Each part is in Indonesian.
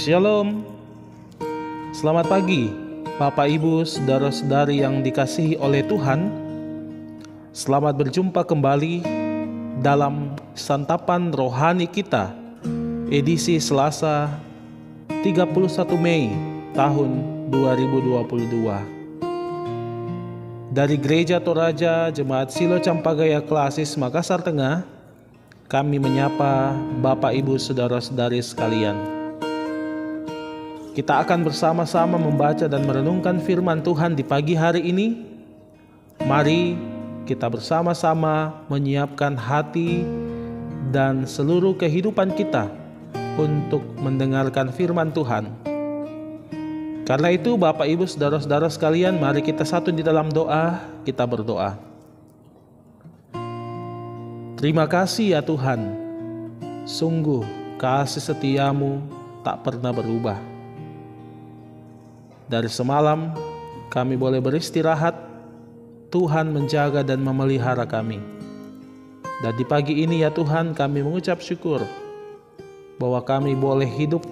Shalom, selamat pagi Bapak Ibu Saudara-saudari yang dikasihi oleh Tuhan. Selamat berjumpa kembali dalam santapan rohani kita, edisi Selasa 31 Mei tahun 2022. Dari Gereja Toraja Jemaat Silo Campagaya Klasis Makassar Tengah, kami menyapa Bapak Ibu Saudara-saudari sekalian. Kita akan bersama-sama membaca dan merenungkan firman Tuhan di pagi hari ini. Mari kita bersama-sama menyiapkan hati dan seluruh kehidupan kita untuk mendengarkan firman Tuhan. Karena itu Bapak Ibu Saudara-saudara sekalian, mari kita satu di dalam doa, kita berdoa. Terima kasih ya Tuhan, sungguh kasih setiamu tak pernah berubah. Dari semalam kami boleh beristirahat, Tuhan menjaga dan memelihara kami. Dan di pagi ini ya Tuhan, kami mengucap syukur bahwa kami boleh hidup,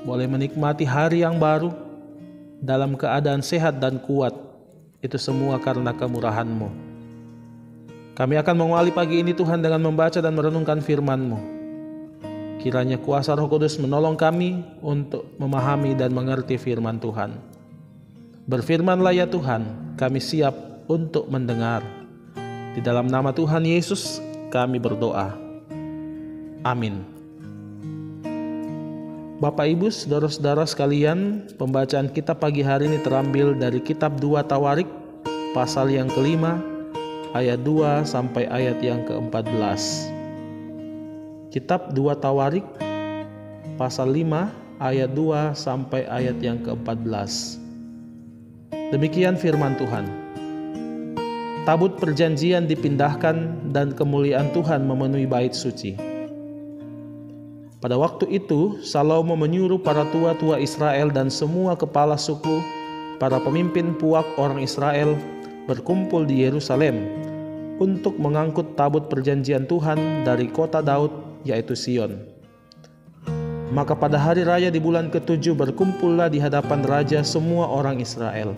boleh menikmati hari yang baru dalam keadaan sehat dan kuat. Itu semua karena kemurahan-Mu. Kami akan mengawali pagi ini Tuhan dengan membaca dan merenungkan firman-Mu. Kiranya kuasa Roh Kudus menolong kami untuk memahami dan mengerti firman Tuhan. Berfirmanlah ya Tuhan, kami siap untuk mendengar. Di dalam nama Tuhan Yesus kami berdoa. Amin. Bapak Ibu Saudara-saudara sekalian, pembacaan kita pagi hari ini terambil dari kitab 2 Tawarik pasal yang kelima, ayat 2 sampai ayat yang ke-14. Kitab 2 Tawarik pasal 5 ayat 2 sampai ayat yang ke-14. Demikian firman Tuhan. Tabut perjanjian dipindahkan dan kemuliaan Tuhan memenuhi bait suci. Pada waktu itu Salomo menyuruh para tua-tua Israel dan semua kepala suku, para pemimpin puak orang Israel berkumpul di Yerusalem untuk mengangkut tabut perjanjian Tuhan dari kota Daud, yaitu Sion. Maka pada hari raya di bulan ke-7 berkumpullah di hadapan raja semua orang Israel.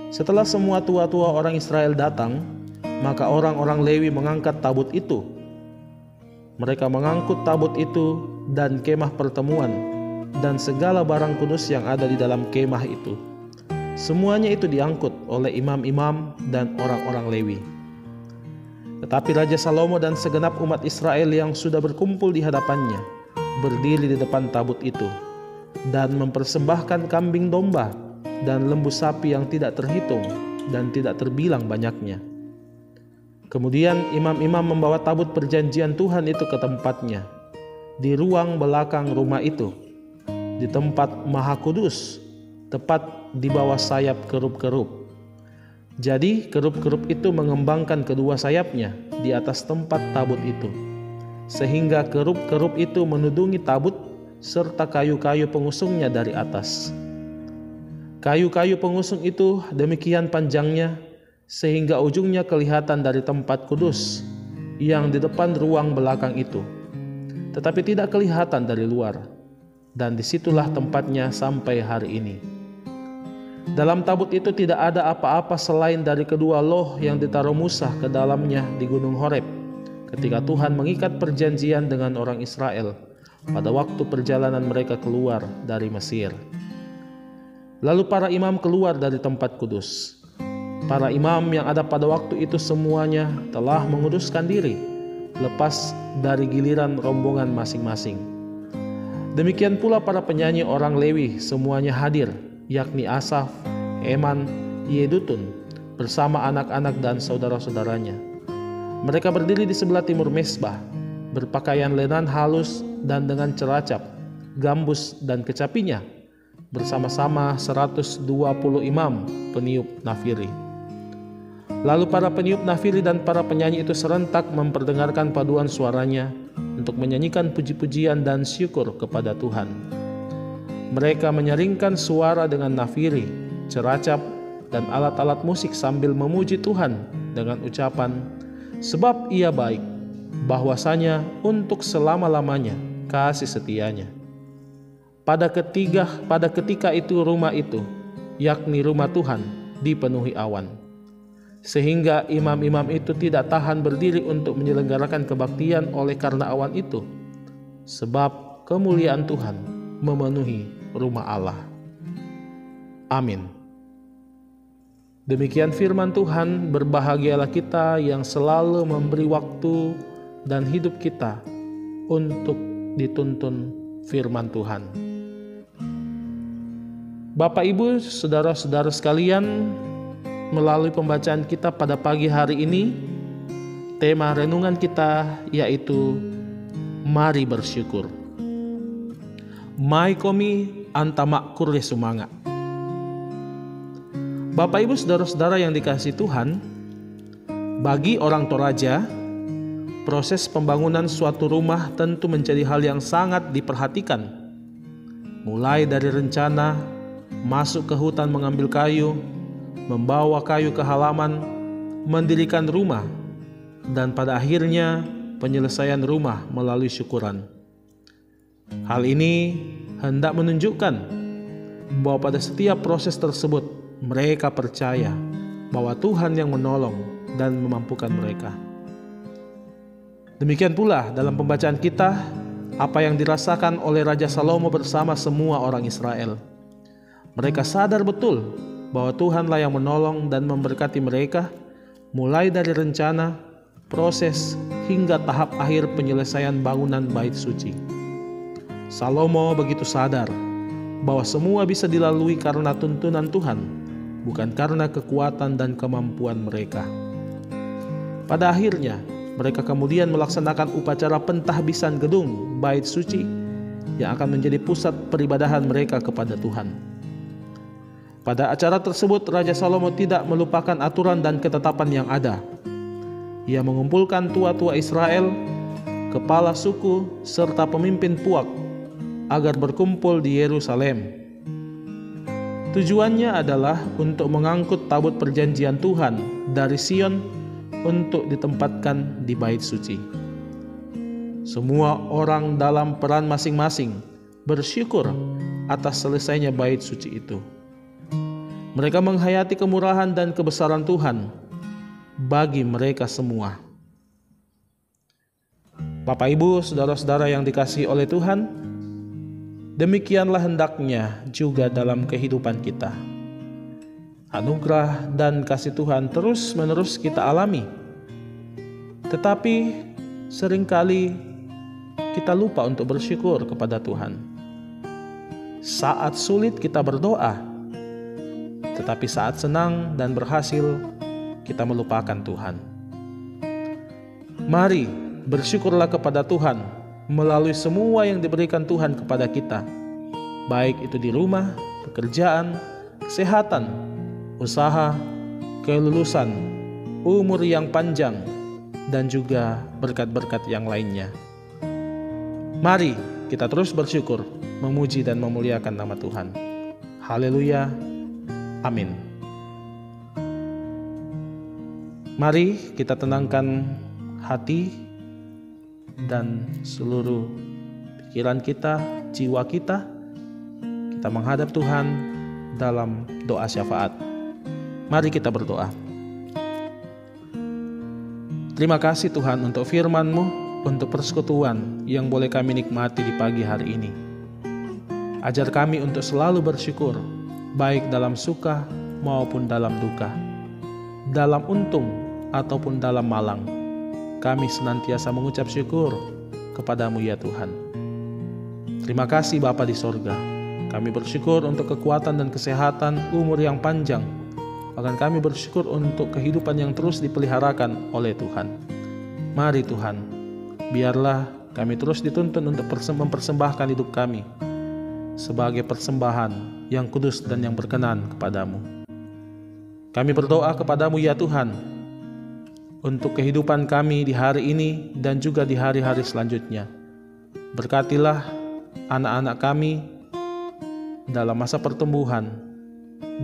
Setelah semua tua-tua orang Israel datang, maka orang-orang Lewi mengangkat tabut itu. Mereka mengangkut tabut itu dan kemah pertemuan dan segala barang kudus yang ada di dalam kemah itu. Semuanya itu diangkut oleh imam-imam dan orang-orang Lewi. Tetapi Raja Salomo dan segenap umat Israel yang sudah berkumpul di hadapannya berdiri di depan tabut itu dan mempersembahkan kambing domba dan lembu sapi yang tidak terhitung dan tidak terbilang banyaknya. Kemudian imam-imam membawa tabut perjanjian Tuhan itu ke tempatnya di ruang belakang rumah itu, di tempat Maha Kudus, tepat di bawah sayap kerub-kerub. Jadi kerub-kerub itu mengembangkan kedua sayapnya di atas tempat tabut itu, sehingga kerub-kerub itu menudungi tabut serta kayu-kayu pengusungnya dari atas. Kayu-kayu pengusung itu demikian panjangnya sehingga ujungnya kelihatan dari tempat kudus yang di depan ruang belakang itu, tetapi tidak kelihatan dari luar, dan disitulah tempatnya sampai hari ini. Dalam tabut itu tidak ada apa-apa selain dari kedua loh yang ditaruh Musa ke dalamnya di Gunung Horeb ketika Tuhan mengikat perjanjian dengan orang Israel pada waktu perjalanan mereka keluar dari Mesir. Lalu para imam keluar dari tempat kudus. Para imam yang ada pada waktu itu semuanya telah menguduskan diri lepas dari giliran rombongan masing-masing. Demikian pula para penyanyi orang Lewi semuanya hadir, yakni Asaf, Eman, Yedutun, bersama anak-anak dan saudara-saudaranya. Mereka berdiri di sebelah timur mezbah, berpakaian lenan halus dan dengan ceracap, gambus dan kecapinya, bersama-sama 120 imam peniup nafiri. Lalu para peniup nafiri dan para penyanyi itu serentak memperdengarkan paduan suaranya untuk menyanyikan puji-pujian dan syukur kepada Tuhan. Mereka menyaringkan suara dengan nafiri, ceracap, dan alat-alat musik sambil memuji Tuhan dengan ucapan, sebab Ia baik, bahwasanya untuk selama-lamanya kasih setianya. Pada ketika itu rumah itu, yakni rumah Tuhan, dipenuhi awan. Sehingga imam-imam itu tidak tahan berdiri untuk menyelenggarakan kebaktian oleh karena awan itu. Sebab kemuliaan Tuhan memenuhi rumah Allah. Amin. Demikian firman Tuhan. Berbahagialah kita yang selalu memberi waktu dan hidup kita untuk dituntun firman Tuhan. Bapak, Ibu, saudara-saudara sekalian, melalui pembacaan kita pada pagi hari ini, tema renungan kita yaitu mari bersyukur. Mai komi anta makkur sumanga. Bapak, Ibu, saudara-saudara yang dikasihi Tuhan, bagi orang Toraja, proses pembangunan suatu rumah tentu menjadi hal yang sangat diperhatikan. Mulai dari rencana, masuk ke hutan mengambil kayu, membawa kayu ke halaman, mendirikan rumah, dan pada akhirnya penyelesaian rumah melalui syukuran. Hal ini hendak menunjukkan bahwa pada setiap proses tersebut mereka percaya bahwa Tuhan yang menolong dan memampukan mereka. Demikian pula dalam pembacaan kita, apa yang dirasakan oleh Raja Salomo bersama semua orang Israel. Mereka sadar betul bahwa Tuhanlah yang menolong dan memberkati mereka, mulai dari rencana, proses, hingga tahap akhir penyelesaian bangunan bait suci. Salomo begitu sadar bahwa semua bisa dilalui karena tuntunan Tuhan, bukan karena kekuatan dan kemampuan mereka. Pada akhirnya, mereka kemudian melaksanakan upacara pentahbisan gedung bait suci yang akan menjadi pusat peribadahan mereka kepada Tuhan. Pada acara tersebut, Raja Salomo tidak melupakan aturan dan ketetapan yang ada. Ia mengumpulkan tua-tua Israel, kepala suku, serta pemimpin puak agar berkumpul di Yerusalem. Tujuannya adalah untuk mengangkut tabut perjanjian Tuhan dari Sion untuk ditempatkan di bait suci. Semua orang dalam peran masing-masing bersyukur atas selesainya bait suci itu. Mereka menghayati kemurahan dan kebesaran Tuhan bagi mereka semua. Bapak, Ibu, saudara-saudara yang dikasihi oleh Tuhan, demikianlah hendaknya juga dalam kehidupan kita. Anugerah dan kasih Tuhan terus-menerus kita alami. Tetapi seringkali kita lupa untuk bersyukur kepada Tuhan. Saat sulit kita berdoa, tetapi saat senang dan berhasil, kita melupakan Tuhan. Mari bersyukurlah kepada Tuhan melalui semua yang diberikan Tuhan kepada kita, baik itu di rumah, pekerjaan, kesehatan, usaha, kelulusan, umur yang panjang, dan juga berkat-berkat yang lainnya. Mari kita terus bersyukur, memuji dan memuliakan nama Tuhan. Haleluya. Amin. Mari kita tenangkan hati dan seluruh pikiran kita, jiwa kita. Kita menghadap Tuhan dalam doa syafaat. Mari kita berdoa. Terima kasih Tuhan untuk firman-Mu, untuk persekutuan yang boleh kami nikmati di pagi hari ini. Ajar kami untuk selalu bersyukur, baik dalam suka maupun dalam duka, dalam untung ataupun dalam malang. Kami senantiasa mengucap syukur kepadamu ya Tuhan. Terima kasih Bapa di sorga. Kami bersyukur untuk kekuatan dan kesehatan, umur yang panjang. Bahkan kami bersyukur untuk kehidupan yang terus dipeliharakan oleh Tuhan. Mari Tuhan, biarlah kami terus dituntun untuk mempersembahkan hidup kami sebagai persembahan yang kudus dan yang berkenan kepadamu. Kami berdoa kepadamu ya Tuhan, untuk kehidupan kami di hari ini dan juga di hari-hari selanjutnya. Berkatilah anak-anak kami dalam masa pertumbuhan,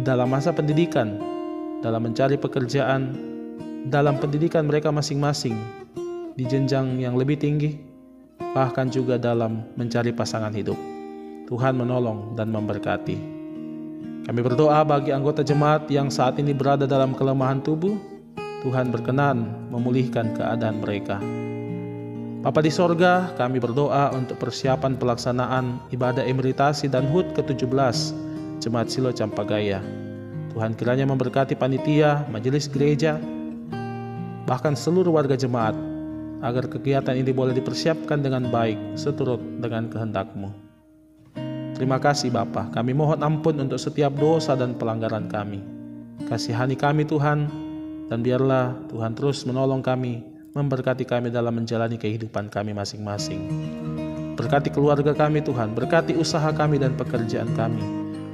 dalam masa pendidikan, dalam mencari pekerjaan, dalam pendidikan mereka masing-masing, di jenjang yang lebih tinggi, bahkan juga dalam mencari pasangan hidup. Tuhan menolong dan memberkati. Kami berdoa bagi anggota jemaat yang saat ini berada dalam kelemahan tubuh, Tuhan berkenan memulihkan keadaan mereka. Bapa di sorga, kami berdoa untuk persiapan pelaksanaan ibadah emeritasi dan HUT ke-17 Jemaat Silo Campagaya. Tuhan kiranya memberkati panitia, majelis gereja, bahkan seluruh warga jemaat, agar kegiatan ini boleh dipersiapkan dengan baik seturut dengan kehendak-Mu. Terima kasih Bapa, kami mohon ampun untuk setiap dosa dan pelanggaran kami. Kasihani kami Tuhan, dan biarlah Tuhan terus menolong kami, memberkati kami dalam menjalani kehidupan kami masing-masing. Berkati keluarga kami Tuhan, berkati usaha kami dan pekerjaan kami.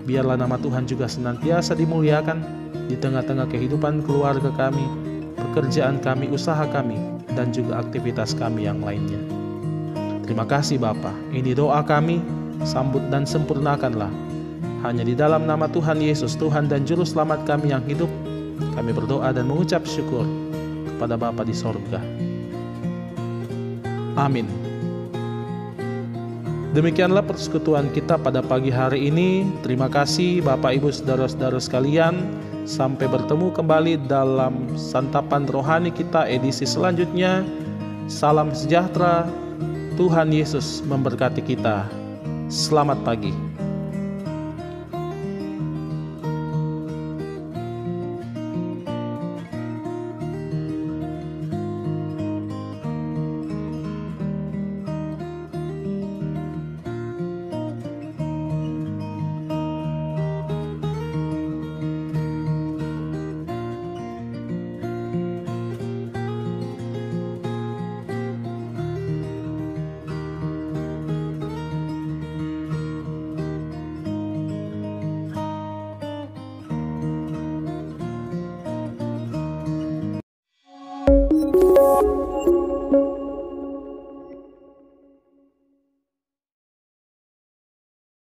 Biarlah nama Tuhan juga senantiasa dimuliakan di tengah-tengah kehidupan keluarga kami, pekerjaan kami, usaha kami, dan juga aktivitas kami yang lainnya. Terima kasih Bapa, ini doa kami, sambut dan sempurnakanlah. Hanya di dalam nama Tuhan Yesus, Tuhan dan Juru Selamat kami yang hidup, kami berdoa dan mengucap syukur kepada Bapa di sorga. Amin. Demikianlah persekutuan kita pada pagi hari ini. Terima kasih Bapak Ibu Saudara-saudara sekalian. Sampai bertemu kembali dalam santapan rohani kita edisi selanjutnya. Salam sejahtera. Tuhan Yesus memberkati kita. Selamat pagi.